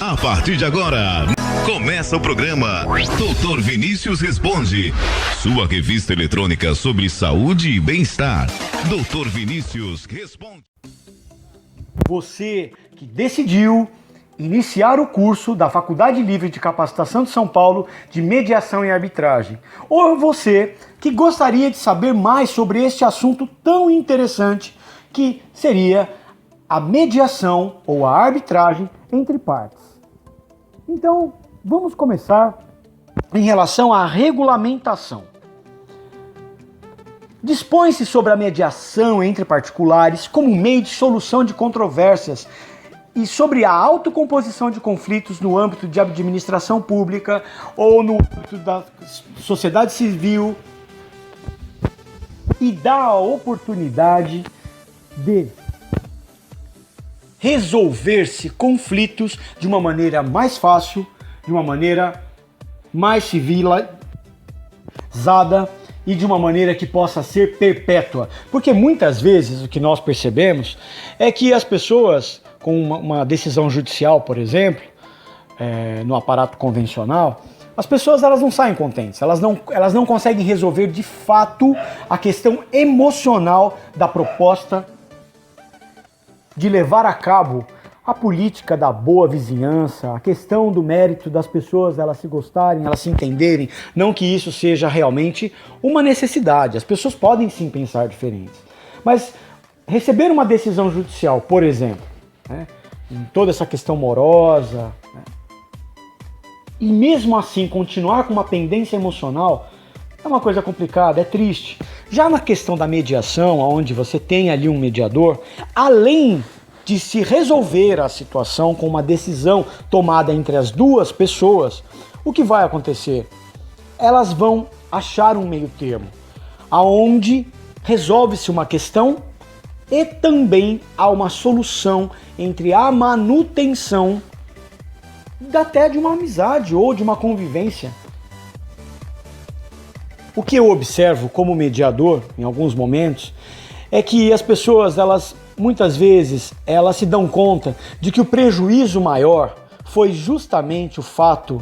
A partir de agora, começa o programa Doutor Vinícius Responde, sua revista eletrônica sobre saúde e bem-estar. Doutor Vinícius Responde. Você que decidiu iniciar o curso da Faculdade Livre de Capacitação de São Paulo de Mediação e Arbitragem. Ou você que gostaria de saber mais sobre este assunto tão interessante que seria a mediação ou a arbitragem entre partes. Então, vamos começar em relação à regulamentação. Dispõe-se sobre a mediação entre particulares como meio de solução de controvérsias e sobre a autocomposição de conflitos no âmbito de administração pública ou no âmbito da sociedade civil e dá a oportunidade de resolver-se conflitos de uma maneira mais fácil, de uma maneira mais civilizada e de uma maneira que possa ser perpétua. Porque muitas vezes o que nós percebemos é que as pessoas com uma decisão judicial, por exemplo, no aparato convencional, as pessoas elas não saem contentes, elas não conseguem resolver de fato a questão emocional da proposta de levar a cabo a política da boa vizinhança, a questão do mérito das pessoas, elas se gostarem, elas se entenderem, não que isso seja realmente uma necessidade, as pessoas podem sim pensar diferentes, mas receber uma decisão judicial, por exemplo, em toda essa questão morosa, e mesmo assim continuar com uma pendência emocional, é uma coisa complicada, é triste. Já na questão da mediação, onde você tem ali um mediador, além de se resolver a situação com uma decisão tomada entre as duas pessoas, o que vai acontecer? Elas vão achar um meio termo, aonde resolve-se uma questão e também há uma solução entre a manutenção até de uma amizade ou de uma convivência. O que eu observo como mediador, em alguns momentos, é que as pessoas, muitas vezes, elas se dão conta de que o prejuízo maior foi justamente o fato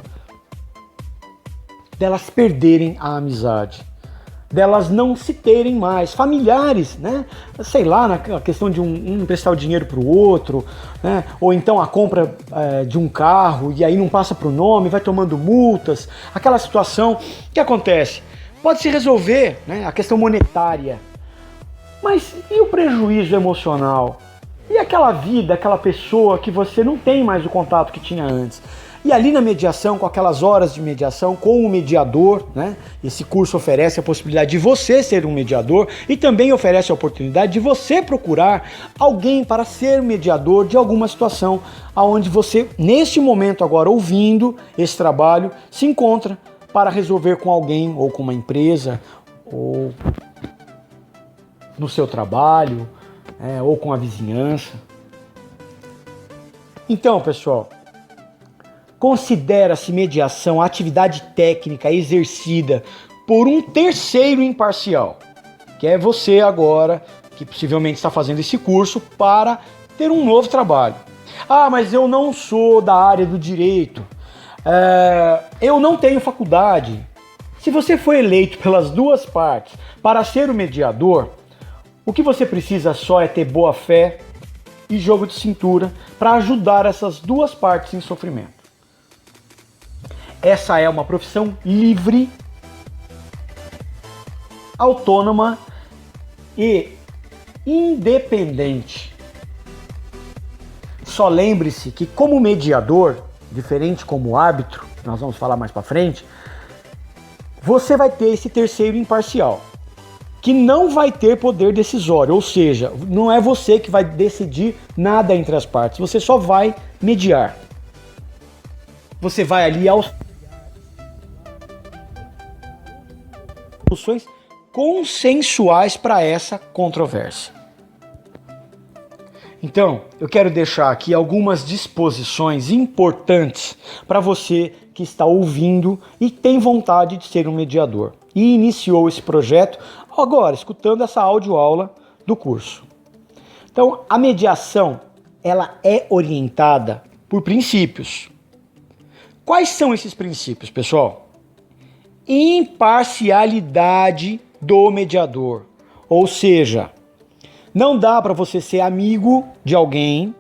delas perderem a amizade, delas não se terem mais, familiares, sei lá, na questão de um emprestar o dinheiro para o outro, ou então a compra de um carro e aí não passa para o nome, vai tomando multas, aquela situação que acontece. Pode se resolver, a questão monetária, mas e o prejuízo emocional? E aquela vida, aquela pessoa que você não tem mais o contato que tinha antes? E ali na mediação, com aquelas horas de mediação, com o mediador, esse curso oferece a possibilidade de você ser um mediador e também oferece a oportunidade de você procurar alguém para ser mediador de alguma situação onde você, neste momento agora, ouvindo esse trabalho, se encontra para resolver com alguém ou com uma empresa ou no seu trabalho ou com a vizinhança. Então, pessoal, considera-se mediação a atividade técnica exercida por um terceiro imparcial, que é você agora, que possivelmente está fazendo esse curso para ter um novo trabalho. Ah, mas eu não sou da área do direito, eu não tenho faculdade. Se você foi eleito pelas duas partes para ser o mediador, o que você precisa só é ter boa fé e jogo de cintura para ajudar essas duas partes em sofrimento. Essa é uma profissão livre, autônoma e independente. Só lembre-se que como mediador, diferente como árbitro, nós vamos falar mais para frente, você vai ter esse terceiro imparcial, que não vai ter poder decisório, ou seja, não é você que vai decidir nada entre as partes, você só vai mediar. Você vai ali aos soluções consensuais para essa controvérsia. Então, eu quero deixar aqui algumas disposições importantes para você que está ouvindo e tem vontade de ser um mediador e iniciou esse projeto agora, escutando essa audioaula do curso. Então, a mediação, ela é orientada por princípios. Quais são esses princípios, pessoal? Imparcialidade do mediador. Ou seja, não dá para você ser amigo de alguém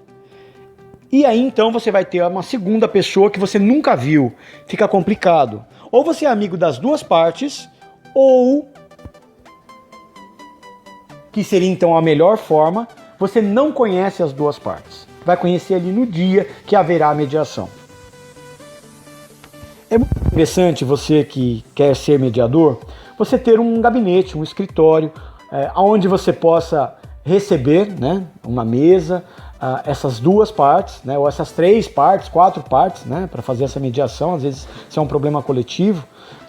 e aí então você vai ter uma segunda pessoa que você nunca viu. Fica complicado. Ou você é amigo das duas partes, ou, que seria então a melhor forma, você não conhece as duas partes. Vai conhecer ali no dia que haverá a mediação. É muito interessante você que quer ser mediador, você ter um gabinete, um escritório, onde você possa receber, né, uma mesa, essas duas partes, né, ou essas 3 partes, 4 partes, né, para fazer essa mediação, às vezes isso é um problema coletivo,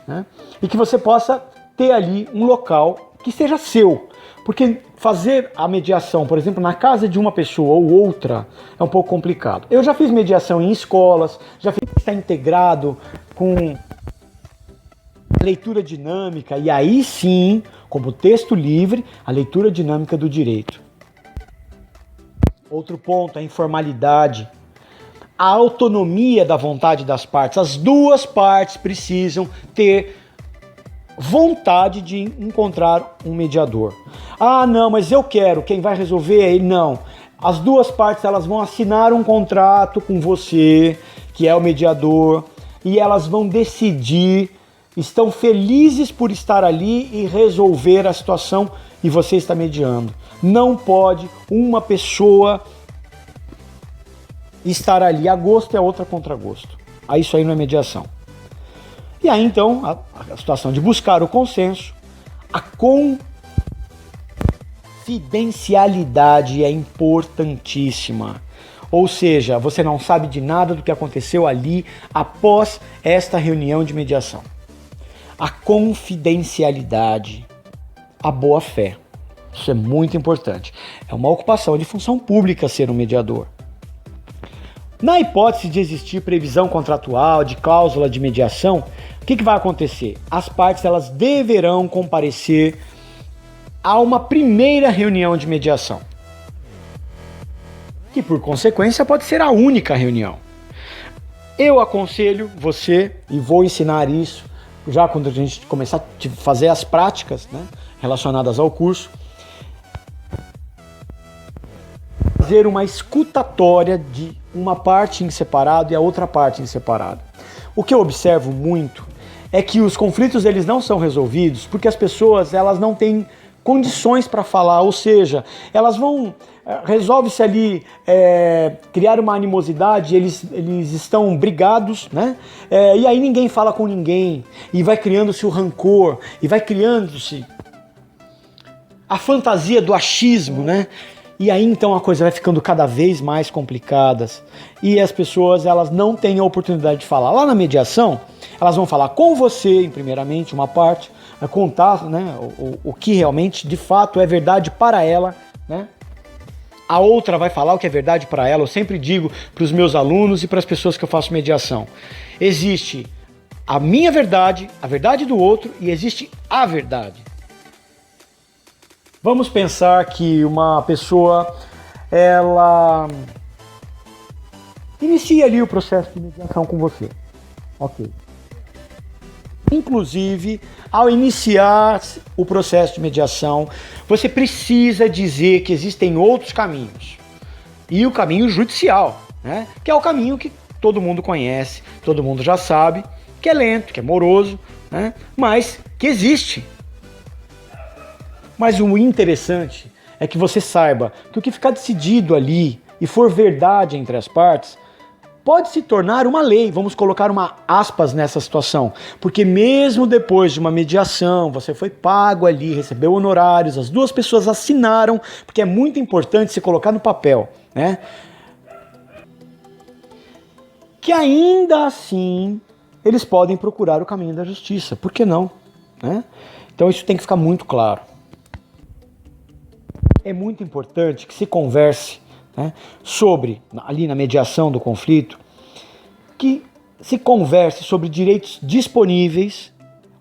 né, e que você possa ter ali um local que seja seu, porque fazer a mediação, por exemplo, na casa de uma pessoa ou outra é um pouco complicado. Eu já fiz mediação em escolas, já fiz estar integrado com leitura dinâmica, e aí sim, como texto livre, a leitura dinâmica do direito. Outro ponto, a informalidade, a autonomia da vontade das partes. As duas partes precisam ter vontade de encontrar um mediador. Ah, não, mas eu quero, quem vai resolver é ele. Não, as duas partes elas vão assinar um contrato com você, que é o mediador, e elas vão decidir, estão felizes por estar ali e resolver a situação e você está mediando. Não pode uma pessoa estar ali a gosto e a outra contra gosto. Aí isso aí não é mediação. E aí então a situação de buscar o consenso, a confidencialidade é importantíssima. Ou seja, você não sabe de nada do que aconteceu ali após esta reunião de mediação. A confidencialidade, a boa-fé. Isso é muito importante. É uma ocupação de função pública ser um mediador. Na hipótese de existir previsão contratual, de cláusula de mediação, o que vai acontecer? As partes elas deverão comparecer a uma primeira reunião de mediação, que por consequência pode ser a única reunião. Eu aconselho você, e vou ensinar isso já quando a gente começar a fazer as práticas, né, relacionadas ao curso, fazer uma escutatória de uma parte em separado e a outra parte em separado. O que eu observo muito é que os conflitos eles não são resolvidos porque as pessoas elas não têm condições para falar, ou seja, elas vão, resolve-se ali criar uma animosidade, eles estão brigados, né? E aí ninguém fala com ninguém, e vai criando-se o rancor, e vai criando-se a fantasia do achismo, né? E aí então a coisa vai ficando cada vez mais complicada e as pessoas elas não têm a oportunidade de falar. Lá na mediação, elas vão falar com você, primeiramente, uma parte, vai contar, né, o que realmente, de fato, é verdade para ela, né? A outra vai falar o que é verdade para ela. Eu sempre digo para os meus alunos e para as pessoas que eu faço mediação. Existe a minha verdade, a verdade do outro e existe a verdade. Vamos pensar que uma pessoa, ela inicia ali o processo de mediação com você. Ok. Inclusive, ao iniciar o processo de mediação, você precisa dizer que existem outros caminhos. E o caminho judicial, né? Que é o caminho que todo mundo conhece, todo mundo já sabe, que é lento, que é moroso, né? Mas que existe. Mas o interessante é que você saiba que o que ficar decidido ali e for verdade entre as partes, pode se tornar uma lei. Vamos colocar uma aspas nessa situação. Porque mesmo depois de uma mediação, você foi pago ali, recebeu honorários, as duas pessoas assinaram, porque é muito importante se colocar no papel, né? Que ainda assim, eles podem procurar o caminho da justiça. Por que não? Né? Então isso tem que ficar muito claro. É muito importante que se converse, né, sobre, ali na mediação do conflito, que se converse sobre direitos disponíveis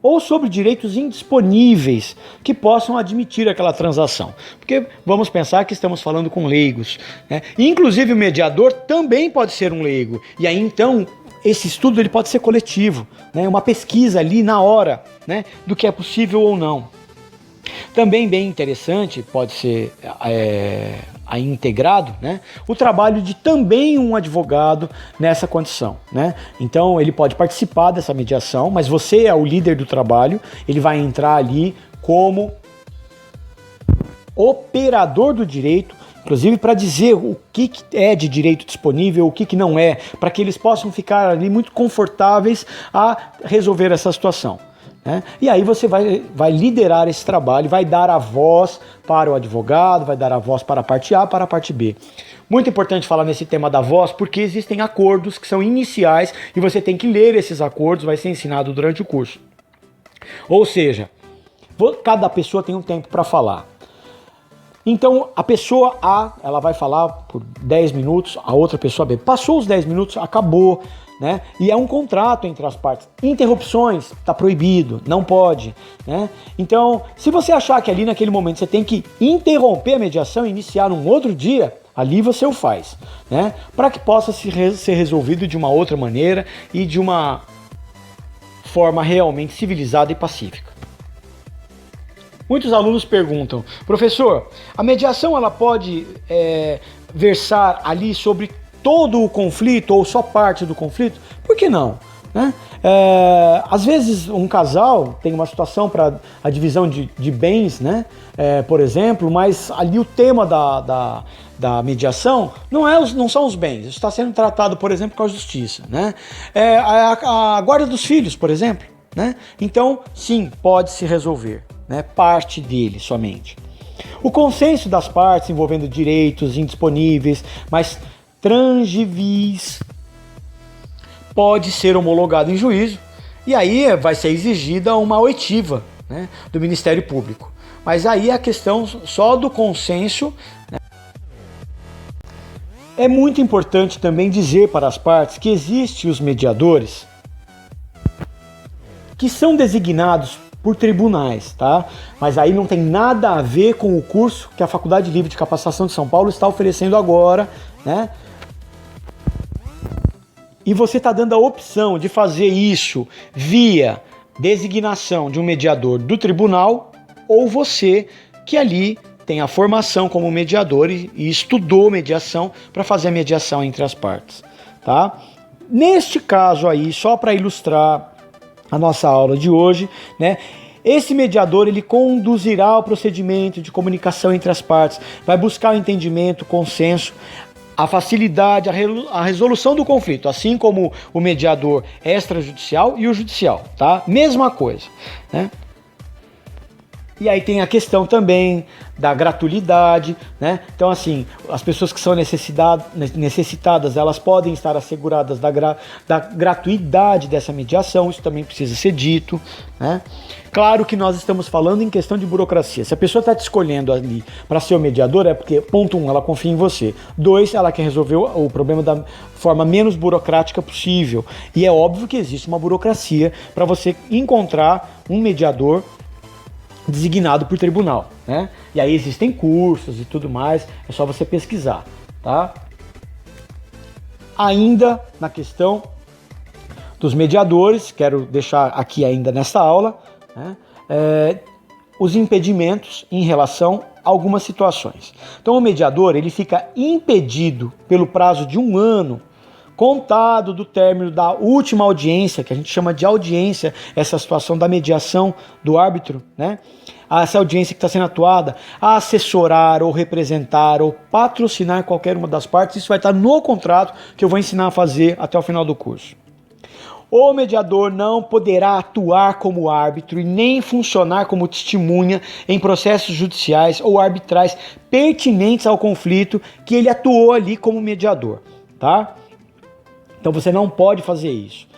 ou sobre direitos indisponíveis que possam admitir aquela transação. Porque vamos pensar que estamos falando com leigos, né? Inclusive o mediador também pode ser um leigo. E aí então esse estudo ele pode ser coletivo, né? Uma pesquisa ali na hora, né? Do que é possível ou não. Também bem interessante, pode ser aí integrado, né? O trabalho de também um advogado nessa condição, né? Então ele pode participar dessa mediação, mas você é o líder do trabalho, ele vai entrar ali como operador do direito, inclusive para dizer o que é de direito disponível, o que não é, para que eles possam ficar ali muito confortáveis a resolver essa situação. E aí você vai liderar esse trabalho, vai dar a voz para o advogado, vai dar a voz para a parte A, para a parte B. Muito importante falar nesse tema da voz, porque existem acordos que são iniciais e você tem que ler esses acordos, vai ser ensinado durante o curso. Ou seja, cada pessoa tem um tempo para falar. Então a pessoa A, ela vai falar por 10 minutos, a outra pessoa B. Passou os 10 minutos, acabou. Né? E é um contrato entre as partes. Interrupções, está proibido, não pode. Né? Então, se você achar que ali naquele momento você tem que interromper a mediação e iniciar num outro dia, ali você o faz. Né? Para que possa ser resolvido de uma outra maneira e de uma forma realmente civilizada e pacífica. Muitos alunos perguntam, professor, a mediação ela pode versar ali sobre todo o conflito ou só parte do conflito? Por que não? Né? Às vezes um casal tem uma situação para a divisão de bens, né? Por exemplo, mas ali o tema da mediação não são os bens, isso está sendo tratado, por exemplo, com a justiça. Né? A guarda dos filhos, por exemplo. Né? Então, sim, pode se resolver, né? Parte dele somente. O consenso das partes envolvendo direitos indisponíveis, mas transivis, pode ser homologado em juízo e aí vai ser exigida uma oitiva, né, do Ministério Público. Mas aí a questão só do consenso, né? É muito importante também dizer para as partes que existem os mediadores que são designados por tribunais, tá? Mas aí não tem nada a ver com o curso que a Faculdade Livre de Capacitação de São Paulo está oferecendo agora, né? E você está dando a opção de fazer isso via designação de um mediador do tribunal ou você que ali tem a formação como mediador e estudou mediação para fazer a mediação entre as partes, tá? Neste caso aí, só para ilustrar a nossa aula de hoje, né? Esse mediador ele conduzirá o procedimento de comunicação entre as partes, vai buscar o entendimento, o consenso, a facilidade, a resolução do conflito, assim como o mediador extrajudicial e o judicial, tá? Mesma coisa, né? E aí tem a questão também da gratuidade, né? Então, assim, as pessoas que são necessitadas, elas podem estar asseguradas da gratuidade dessa mediação, isso também precisa ser dito, né? Claro que nós estamos falando em questão de burocracia. Se a pessoa está te escolhendo ali para ser o mediador, é porque, ponto 1, ela confia em você. 2, ela quer resolver o problema da forma menos burocrática possível. E é óbvio que existe uma burocracia para você encontrar um mediador designado por tribunal, né? E aí existem cursos e tudo mais, é só você pesquisar, tá? Ainda na questão dos mediadores, quero deixar aqui ainda nesta aula, né, os impedimentos em relação a algumas situações. Então o mediador ele fica impedido pelo prazo de 1 ano contado do término da última audiência, que a gente chama de audiência, essa situação da mediação do árbitro, né? Essa audiência que está sendo atuada, a assessorar ou representar ou patrocinar qualquer uma das partes, isso vai estar no contrato que eu vou ensinar a fazer até o final do curso. O mediador não poderá atuar como árbitro e nem funcionar como testemunha em processos judiciais ou arbitrais pertinentes ao conflito que ele atuou ali como mediador, tá? Então você não pode fazer isso.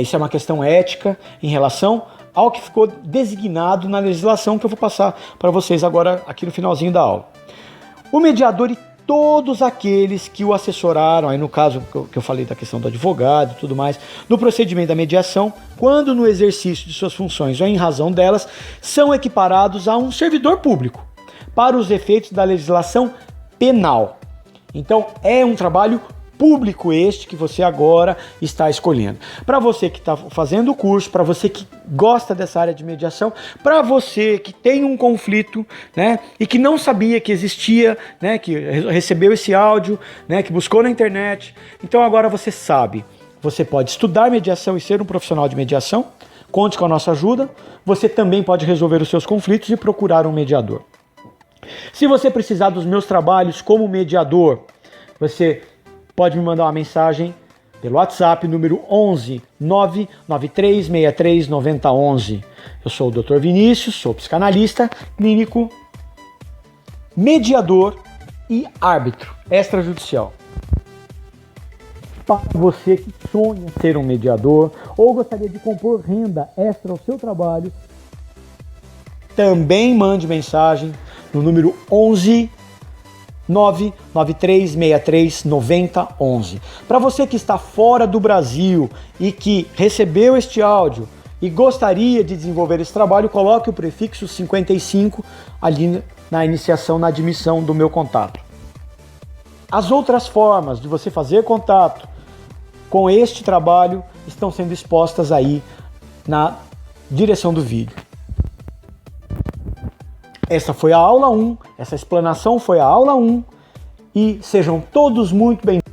Isso é uma questão ética em relação ao que ficou designado na legislação que eu vou passar para vocês agora aqui no finalzinho da aula. O mediador e todos aqueles que o assessoraram, aí no caso que eu falei da questão do advogado e tudo mais, no procedimento da mediação, quando no exercício de suas funções ou em razão delas, são equiparados a um servidor público, para os efeitos da legislação penal. Então é um trabalho público este que você agora está escolhendo. Para você que está fazendo o curso, para você que gosta dessa área de mediação, para você que tem um conflito, né, e que não sabia que existia, né, que recebeu esse áudio, né, que buscou na internet. Então agora você sabe. Você pode estudar mediação e ser um profissional de mediação. Conte com a nossa ajuda. Você também pode resolver os seus conflitos e procurar um mediador. Se você precisar dos meus trabalhos como mediador, você pode me mandar uma mensagem pelo WhatsApp, número 11 99363 9011. Eu sou o Dr. Vinícius, sou psicanalista, clínico, mediador e árbitro extrajudicial. Para você que sonha ser um mediador ou gostaria de compor renda extra ao seu trabalho, também mande mensagem no número 11 99363 9011. Para você que está fora do Brasil e que recebeu este áudio e gostaria de desenvolver esse trabalho, coloque o prefixo 55 ali na iniciação, na admissão do meu contato. As outras formas de você fazer contato com este trabalho estão sendo expostas aí na direção do vídeo. Essa foi a aula 1, essa explanação foi a aula 1 e sejam todos muito bem-vindos.